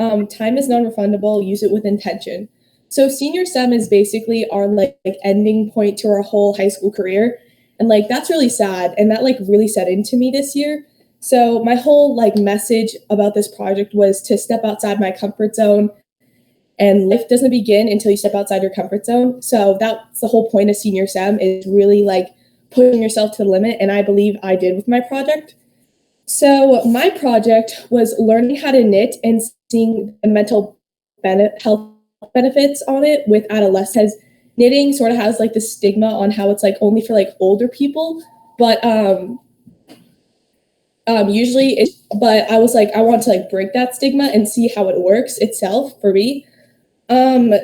Time is non-refundable. Use it with intention. So senior SEM is basically our like ending point to our whole high school career. And like that's really sad. And that like really set into me this year. So my whole like message about this project was to step outside my comfort zone, and life doesn't begin until you step outside your comfort zone. So that's the whole point of senior SEM, is really like pushing yourself to the limit. And I believe I did with my project. So my project was learning how to knit and seeing the mental health benefits on it with adolescents. Knitting sort of has like the stigma on how it's like only for like older people, but usually it's, but I was like, I want to like break that stigma and see how it works itself for me.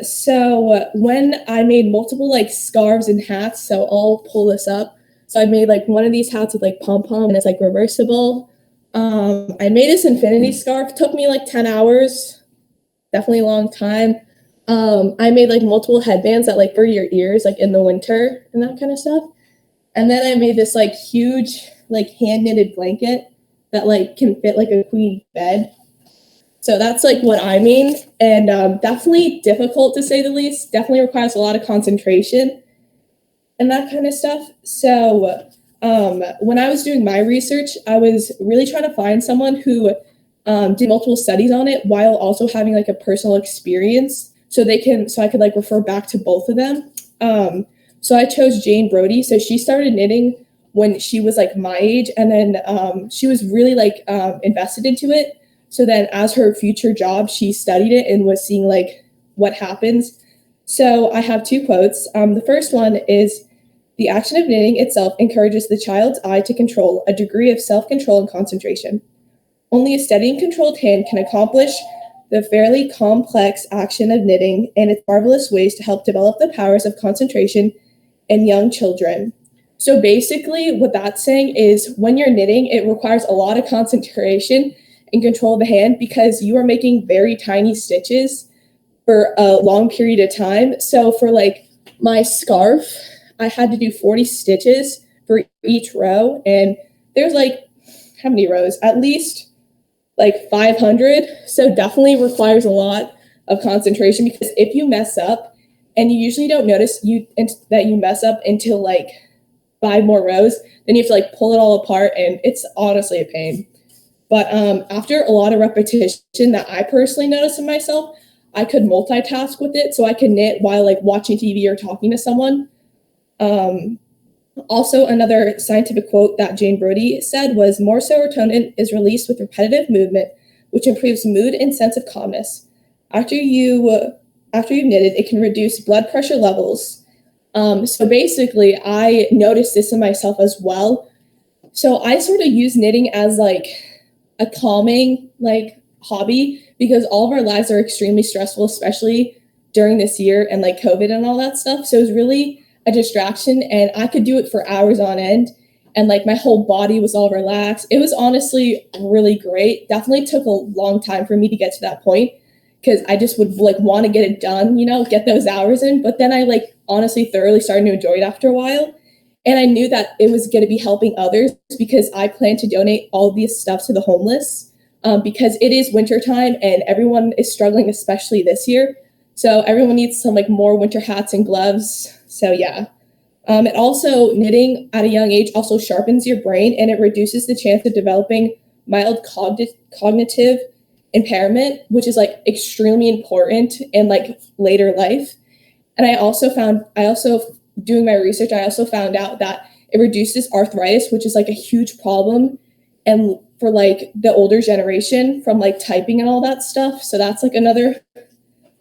So when I made multiple like scarves and hats, so I'll pull this up. So I made like one of these hats with like pom pom and it's like reversible. I made this infinity scarf. It took me like 10 hours, definitely a long time. I made like multiple headbands that like for your ears, like in the winter and that kind of stuff. And then I made this like huge, like hand knitted blanket that like can fit like a queen bed. So that's like what I mean. And definitely difficult to say the least. Definitely requires a lot of concentration and that kind of stuff. So when I was doing my research, I was really trying to find someone who did multiple studies on it while also having like a personal experience, so I could like refer back to both of them. So I chose Jane Brody. So she started knitting when she was like my age, and then she was really like invested into it. So then as her future job, she studied it and was seeing like what happens. So I have two quotes. The first one is, "The action of knitting itself encourages the child's eye to control a degree of self-control and concentration. Only a steady and controlled hand can accomplish the fairly complex action of knitting and its marvelous ways to help develop the powers of concentration in young children." So basically what that's saying is when you're knitting, it requires a lot of concentration and control of the hand because you are making very tiny stitches for a long period of time. So for like my scarf, I had to do 40 stitches for each row. And there's like, how many rows? At least like 500. So definitely requires a lot of concentration, because if you mess up, and you usually don't notice that you mess up until like 5 more rows, then you have to like pull it all apart, and it's honestly a pain. But after a lot of repetition that I personally noticed in myself, I could multitask with it. So I could knit while like watching TV or talking to someone. Also, another scientific quote that Jane Brody said was, "More serotonin is released with repetitive movement, which improves mood and sense of calmness. After you've knitted, it can reduce blood pressure levels." So basically, I noticed this in myself as well. So I sort of use knitting as like a calming like hobby, because all of our lives are extremely stressful, especially during this year and like COVID and all that stuff. So it was really a distraction, and I could do it for hours on end, and like my whole body was all relaxed. It was honestly really great. Definitely took a long time for me to get to that point, because I just would like want to get it done, get those hours in. But then I like honestly thoroughly started to enjoy it after a while. And I knew that it was going to be helping others, because I plan to donate all these stuff to the homeless, because it is wintertime and everyone is struggling, especially this year. So everyone needs some like more winter hats and gloves. So yeah. It also, knitting at a young age also sharpens your brain, and it reduces the chance of developing mild cognitive impairment, which is like extremely important in like later life. And doing my research, I also found out that it reduces arthritis, which is like a huge problem, and for like the older generation from like typing and all that stuff. So that's like another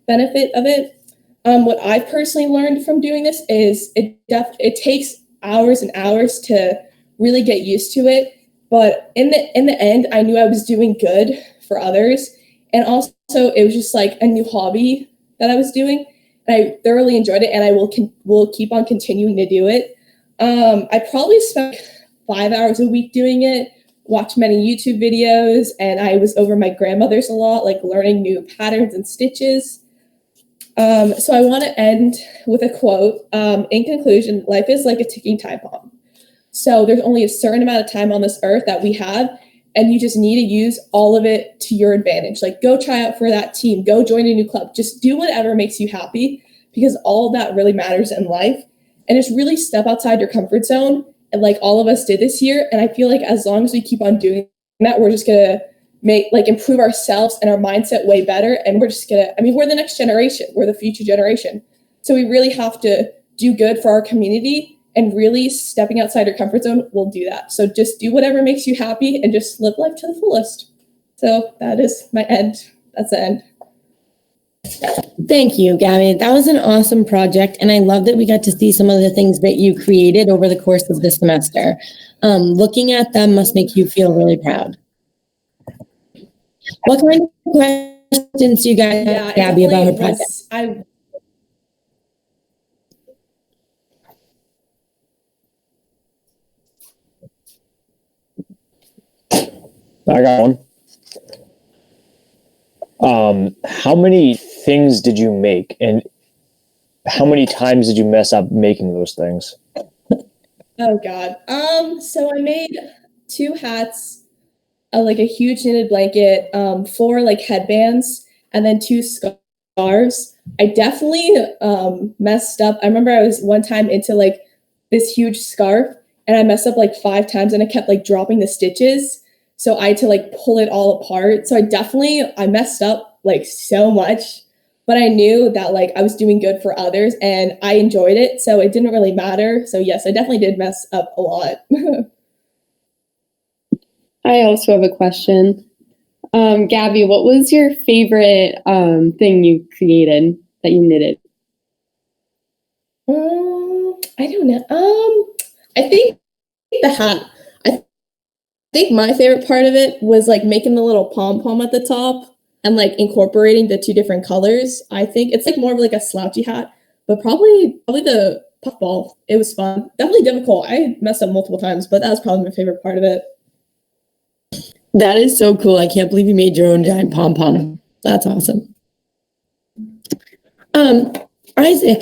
benefit of it. What I've personally learned from doing this is it takes hours and hours to really get used to it. But in the end, I knew I was doing good for others, and also it was just like a new hobby that I was doing, and I thoroughly enjoyed it, and I will keep on continuing to do it. I probably spent 5 hours a week doing it, watched many YouTube videos, and I was over my grandmother's a lot, like learning new patterns and stitches. So I want to end with a quote. In conclusion, life is like a ticking time bomb. So there's only a certain amount of time on this earth that we have, and you just need to use all of it to your advantage. Like go try out for that team, go join a new club, just do whatever makes you happy because all that really matters in life. And just really step outside your comfort zone. And like all of us did this year. And I feel like as long as we keep on doing that, we're just gonna improve ourselves and our mindset way better. And we're just gonna, we're the next generation, we're the future generation. So we really have to do good for our community, and really stepping outside your comfort zone will do that. So just do whatever makes you happy and just live life to the fullest. So that is my end. That's the end. Thank you, Gabby. That was an awesome project, and I love that we got to see some of the things that you created over the course of the semester. Looking at them must make you feel really proud. What kind of questions do you guys have, Gabby, about her project? I got one. How many things did you make, and how many times did you mess up making those things? Oh God. So I made 2 hats, like a huge knitted blanket, 4 like headbands, and then 2 scarves. I definitely messed up. I remember I was one time into like this huge scarf, and I messed up like 5 times, and I kept like dropping the stitches. So I had to like pull it all apart. So I messed up like so much, but I knew that like I was doing good for others and I enjoyed it. So it didn't really matter. So yes, I definitely did mess up a lot. I also have a question. Gabby, what was your favorite thing you created that you knitted? I don't know. I think the hat. I think my favorite part of it was like making the little pom-pom at the top and like incorporating the 2 different colors. I think it's like more of like a slouchy hat, but probably the puffball. It was fun. Definitely difficult. I messed up multiple times, but that was probably my favorite part of it. That is so cool. I can't believe you made your own giant pom-pom. That's awesome. Isaac,